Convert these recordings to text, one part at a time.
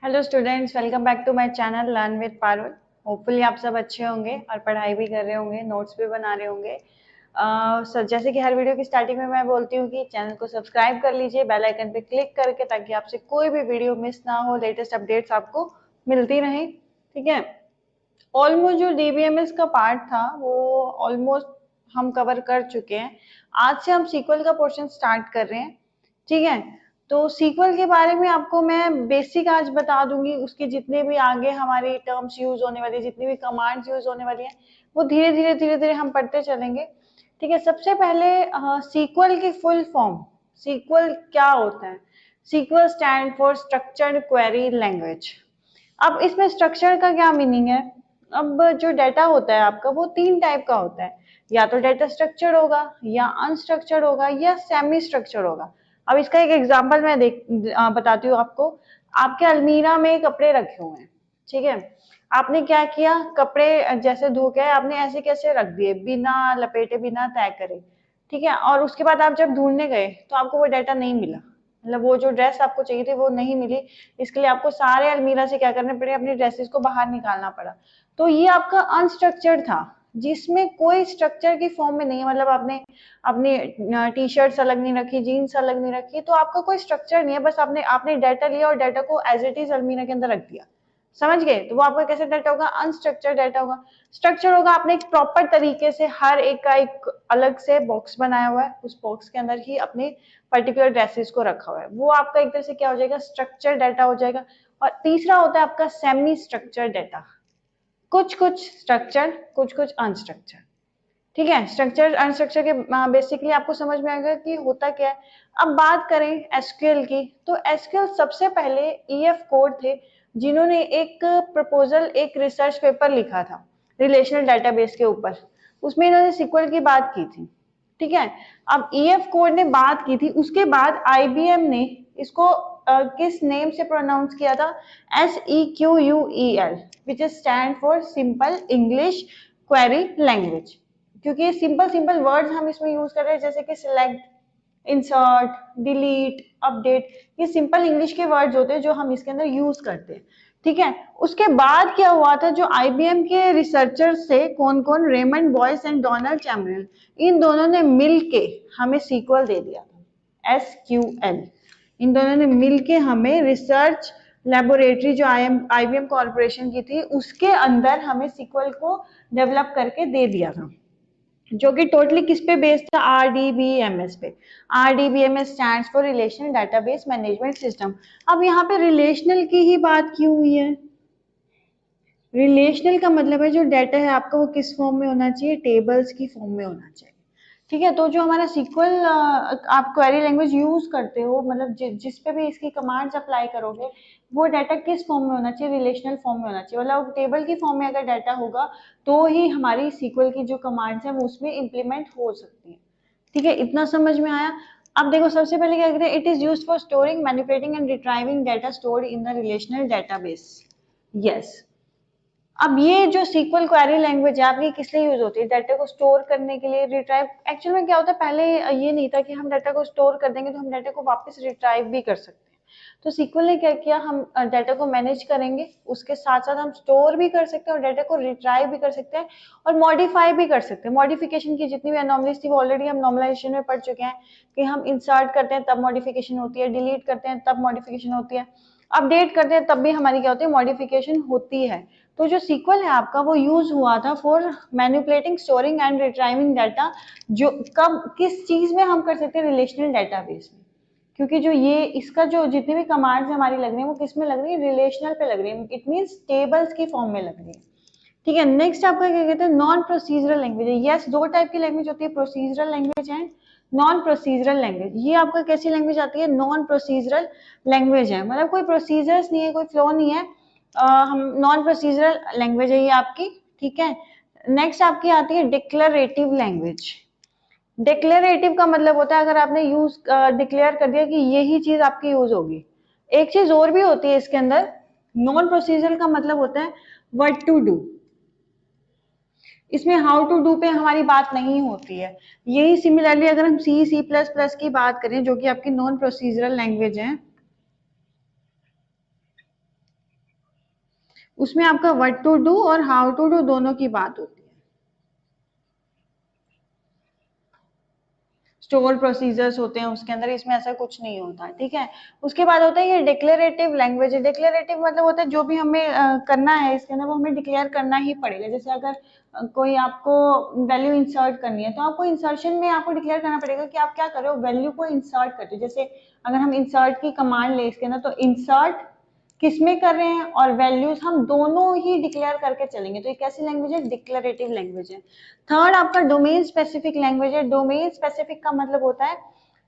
Hello students, welcome back to my channel learn with Parul. Hopefully आप सब अच्छे होंगे और पढ़ाई भी कर रहे होंगे, नोट्स भी बना रहे होंगे। जैसे कि हर वीडियो की स्टार्टिंग में मैं बोलती हूँ कि चैनल को सब्सक्राइब कर लीजिए बेल आइकन पे क्लिक करके, ताकि आपसे कोई भी वीडियो मिस ना हो, लेटेस्ट अपडेट्स आपको मिलती रहें। ठीक है। ऑलमोस्ट जो डीबीएमएस का पार्ट था वो ऑलमोस्ट हम कवर कर चुके हैं। आज से हम सीक्वल का पोर्शन स्टार्ट कर रहे हैं। ठीक है। तो सीक्वल के बारे में आपको मैं बेसिक आज बता दूंगी। उसके जितने भी आगे हमारी टर्म्स यूज होने वाली, जितनी भी कमांड्स यूज होने वाली हैं, वो धीरे धीरे हम पढ़ते चलेंगे। ठीक है। सबसे पहले सीक्वल की फुल फॉर्म, सीक्वल क्या होता है। SQL stand for structured query language. अब इसमें स्ट्रक्चर का क्या मीनिंग है। अब जो डाटा होता है आपका वो तीन टाइप का होता है। या तो डाटा स्ट्रक्चर्ड होगा, या अनस्ट्रक्चर्ड होगा, या सेमी स्ट्रक्चर्ड होगा। अब इसका एक एग्जांपल मैं बताती हूँ आपको। आपके अलमीरा में कपड़े रखे हुए हैं। ठीक है। आपने क्या किया, कपड़े जैसे धो के आपने ऐसे कैसे रख दिए, बिना लपेटे बिना तय करे। ठीक है। और उसके बाद आप जब ढूंढने गए तो आपको वो डाटा नहीं मिला, मतलब वो जो ड्रेस आपको चाहिए थी वो नहीं मिली। इसके लिए आपको सारे अलमीरा से क्या करना पड़े, अपनी ड्रेसेस को बाहर निकालना पड़ा। तो ये आपका अनस्ट्रक्चर्ड था, जिसमें कोई स्ट्रक्चर की फॉर्म में नहीं है। मतलब आपने अपनी टी शर्ट्स अलग नहीं रखी, जीन्स अलग नहीं रखी, तो आपका कोई स्ट्रक्चर नहीं है। बस आपने आपने डाटा लिया और डाटा को एज इट इज अलमीरा के अंदर रख दिया। समझ गए। तो वो आपका कैसे डाटा होगा, अनस्ट्रक्चर्ड डाटा होगा। स्ट्रक्चर होगा, आपने एक प्रॉपर तरीके से हर एक का एक अलग से बॉक्स बनाया हुआ है, उस बॉक्स के अंदर ही अपने पर्टिकुलर ड्रेसेस को रखा हुआ है। वो आपका एक तरह से क्या हो जाएगा, स्ट्रक्चर डाटा हो जाएगा। और तीसरा होता है आपका सेमी स्ट्रक्चर डाटा। कुछ कुछ स्ट्रक्चर, कुछ कुछ अनस्ट्रक्चर। ठीक है। स्ट्रक्चर अनस्ट्रक्चर के बेसिकली आपको समझ में आएगा कि होता क्या है। अब बात करें एसक्यूएल की, तो एसक्यूएल सबसे पहले ईएफ कोड थे, जिन्होंने एक प्रपोजल, एक रिसर्च पेपर लिखा था रिलेशनल डेटाबेस के ऊपर। उसमें इन्होंने सीक्वल की बात की थी। ठीक है। अब ईएफ कोड ने बात की थी, उसके बाद आईबीएम ने इसको किस नेम से प्रोनाउंस किया था, SEQUEL, which is stand for simple English query language. क्योंकि ये सिंपल सिंपल वर्ड्स हम इसमें यूज कर रहे हैं, जैसे कि सिलेक्ट, इंसर्ट, डिलीट, अपडेट। ये सिंपल इंग्लिश के वर्ड्स होते हैं जो हम इसके अंदर यूज करते हैं। ठीक है। उसके बाद क्या हुआ था, जो आईबीएम के रिसर्चर्स थे, कौन कौन, रेमंड बॉयस एंड डोनाल्ड चैमरल, इन दोनों ने मिलके हमें सीक्वल दे दिया था, SQL। इन दोनों ने मिलके हमें रिसर्च लेबोरेटरी जो आईबीएम कॉर्पोरेशन की थी, उसके अंदर हमें सीक्वल को डेवलप करके दे दिया था, जो कि टोटली किस पे बेस्ड था, RDBMS पे। RDBMS stands for relational database management system. अब यहाँ पे रिलेशनल की ही बात की हुई है। रिलेशनल का मतलब है जो डाटा है आपका वो किस फॉर्म में होना चाहिए, टेबल्स की फॉर्म में होना चाहिए। ठीक है। तो जो हमारा सीक्वल आप क्वेरी लैंग्वेज यूज करते हो, मतलब जिस पे भी इसकी कमांड्स अप्लाई करोगे, वो डाटा किस फॉर्म में होना चाहिए, रिलेशनल फॉर्म में होना चाहिए। मतलब टेबल की फॉर्म में अगर डाटा होगा तो ही हमारी सीक्वल की जो कमांड्स है वो उसमें इम्प्लीमेंट हो सकती है। ठीक है। इतना समझ में आया। अब देखो, सबसे पहले क्या कहते हैं, it is used for storing, manipulating and retrieving data stored in the relational database. Yes. अब ये जो सीक्वल क्वेरी लैंग्वेज है आपकी किस लिए यूज होती है, डाटा को स्टोर करने के लिए, रिट्राइव। एक्चुअल में क्या होता है, पहले ये नहीं था कि हम डाटा को स्टोर कर देंगे तो हम डाटा को वापस रिट्राइव भी कर सकते हैं। तो सीक्वल ने क्या किया, हम डाटा को मैनेज करेंगे, उसके साथ साथ हम स्टोर भी कर सकते हैं और डाटा को रिट्राइव भी कर सकते हैं और मॉडिफाई भी कर सकते हैं। मॉडिफिकेशन की जितनी भी एनॉमलीज थी वो ऑलरेडी हम नॉर्मलाइजेशन में पढ़ चुके हैं, कि हम इंसर्ट करते हैं तब मॉडिफिकेशन होती है, डिलीट करते हैं तब मॉडिफिकेशन होती है, अपडेट करते हैं तब भी हमारी क्या होती है, मॉडिफिकेशन होती है। तो जो सीक्वल है आपका वो यूज हुआ था for manipulating, storing and retrieving data. जो कब किस चीज में हम कर सकते हैं, रिलेशनल डेटाबेस में। क्योंकि जो ये इसका जो जितनी भी कमांड्स हमारी लग रही है वो किस में लग रही है, रिलेशनल पे लग रही है। इट मींस टेबल्स की फॉर्म में लग रही है। ठीक है। नेक्स्ट आपका क्या कहते हैं, नॉन प्रोसीजरल लैंग्वेज है। यस, दो टाइप की लैंग्वेज होती है, procedural language and non procedural language. ये आपका कैसी लैंग्वेज आती है, नॉन प्रोसीजरल लैंग्वेज है, मतलब कोई प्रोसीजर्स नहीं है, कोई फ्लो नहीं है। हम नॉन प्रोसीजरल लैंग्वेज है ये आपकी। ठीक है। नेक्स्ट आपकी आती है डिक्लेरेटिव लैंग्वेज। डिक्लेरेटिव का मतलब होता है, अगर आपने यूज डिक्लेयर कर दिया कि यही चीज आपकी यूज होगी। एक चीज और भी होती है इसके अंदर, नॉन प्रोसीजरल का मतलब होता है व्हाट टू डू। इसमें हाउ टू डू पे हमारी बात नहीं होती है। यही सिमिलरली अगर हम C++ की बात करें, जो कि आपकी नॉन प्रोसीजरल लैंग्वेज है, उसमें आपका व्हाट टू डू और हाउ टू डू दोनों की बात होती है। स्टोर प्रोसीजर्स होते हैं उसके अंदर, इसमें ऐसा कुछ नहीं होता, ठीक है। उसके बाद होता है ये डिक्लेरेटिव लैंग्वेज। डिक्लेरेटिव मतलब होता है जो भी हमें करना है इसके अंदर वो हमें डिक्लेयर करना ही पड़ेगा। जैसे अगर कोई आपको वैल्यू इंसर्ट करनी है तो आपको इंसर्शन में आपको डिक्लेयर करना पड़ेगा कि आप क्या कर रहे हो, वैल्यू को इंसर्ट करते हो। जैसे अगर हम इंसर्ट की कमांड ले इसके अंदर तो इंसर्ट किसमें कर रहे हैं और वैल्यूज हम दोनों ही डिक्लेयर करके चलेंगे, तो ये कैसी लैंग्वेज है, डिक्लेरेटिव लैंग्वेज है। थर्ड आपका डोमेन स्पेसिफिक लैंग्वेज है। डोमेन स्पेसिफिक का मतलब होता है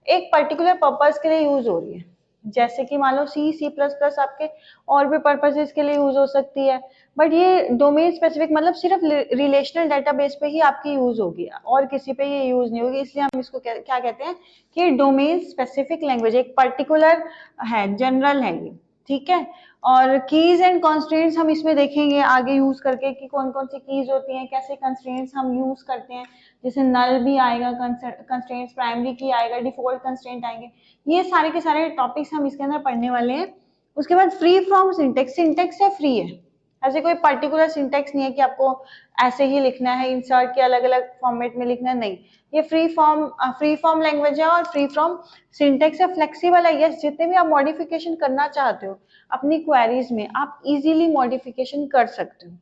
एक पर्टिकुलर पर्पस के लिए यूज हो रही है। जैसे कि मान लो सी प्लस प्लस आपके और भी पर्पसेस के लिए यूज हो सकती है, बट ये डोमेन स्पेसिफिक मतलब सिर्फ रिलेशनल डेटाबेस पे ही आपकी यूज होगी और किसी पे ये यूज नहीं होगी, इसलिए हम इसको क्या कहते हैं कि डोमेन स्पेसिफिक लैंग्वेज, एक पर्टिकुलर है, जनरल है ये, ठीक है। और कीज एंड कंस्ट्रेंट्स हम इसमें देखेंगे आगे यूज करके कि कौन कौन सी कीज होती हैं, कैसे कंस्ट्रेंट्स हम यूज करते हैं। जैसे नल भी आएगा, कंस्ट्रेंट्स प्राइमरी की आएगा, डिफॉल्ट कंस्ट्रेंट आएंगे, ये सारे के सारे टॉपिक्स हम इसके अंदर पढ़ने वाले हैं। उसके बाद फ्री फ्रॉम सिंटेक्स। सिंटेक्स से फ्री है, ऐसे कोई पर्टिकुलर सिंटेक्स नहीं है कि आपको ऐसे ही लिखना है, इंसर्ट के अलग अलग फॉर्मेट में लिखना, नहीं। ये फ्री फॉर्म लैंग्वेज है और फ्री फ्रॉम सिंटेक्स है, फ्लेक्सिबल है। यस, जितने भी आप मॉडिफिकेशन करना चाहते हो अपनी क्वेरीज में आप इजीली मॉडिफिकेशन कर सकते हो,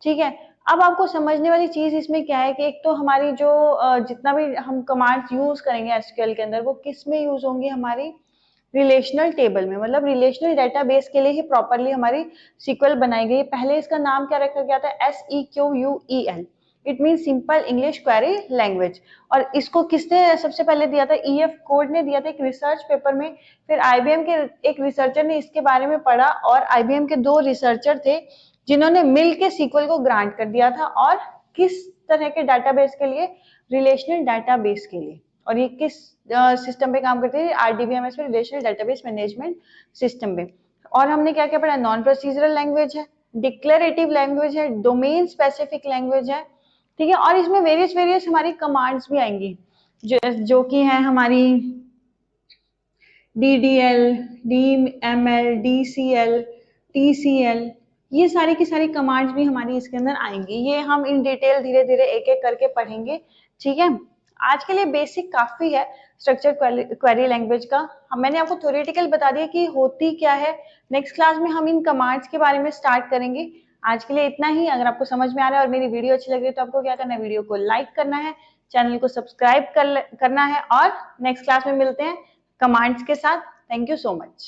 ठीक है। अब आपको समझने वाली चीज इसमें क्या है कि एक तो हमारी जो जितना भी हम कमांड्स यूज करेंगे एसक्यूएल के अंदर वो किस में यूज होंगी, हमारी रिलेशनल टेबल में, मतलब रिलेशनल डेटाबेस के लिए ही प्रॉपरली हमारी सीक्वल बनाई गई। पहले इसका नाम क्या रखा गया था, SEQUEL, it mean simple English query language. और इसको किसने सबसे पहले दिया था, EF कोड ने दिया था एक रिसर्च पेपर में। फिर IBM के एक रिसर्चर ने इसके बारे में पढ़ा और IBM के 2 रिसर्चर थे जिन्होंने मिल के सीक्वल को ग्रांट कर दिया था। और किस तरह के डाटाबेस के लिए, रिलेशनल डाटाबेस के लिए। और ये किस सिस्टम पे काम करते हैं, RDBMS पे, रिलेशनल डेटाबेस मैनेजमेंट सिस्टम पे। और हमने क्या क्या पढ़ा, नॉन प्रोसीजरल लैंग्वेज है, डिक्लेरेटिव लैंग्वेज है, डोमेन स्पेसिफिक लैंग्वेज है, ठीक है। और इसमें वेरियस वेरियस हमारी कमांड्स भी आएंगी जो कि है हमारी DDL, DML, DCL, TCL, ये सारी की सारी कमांड्स भी हमारी इसके अंदर आएंगी। ये हम इन डिटेल धीरे धीरे एक एक करके पढ़ेंगे, ठीक है। आज के लिए बेसिक काफी है स्ट्रक्चर क्वेरी लैंग्वेज का। मैंने आपको थ्योरेटिकल बता दिया कि होती क्या है। नेक्स्ट क्लास में हम इन कमांड्स के बारे में स्टार्ट करेंगे। आज के लिए इतना ही। अगर आपको समझ में आ रहा है और मेरी वीडियो अच्छी लग रही है तो आपको क्या करना है, वीडियो को लाइक करना है, चैनल को सब्सक्राइब करना है, और नेक्स्ट क्लास में मिलते हैं कमांड्स के साथ। Thank you so much.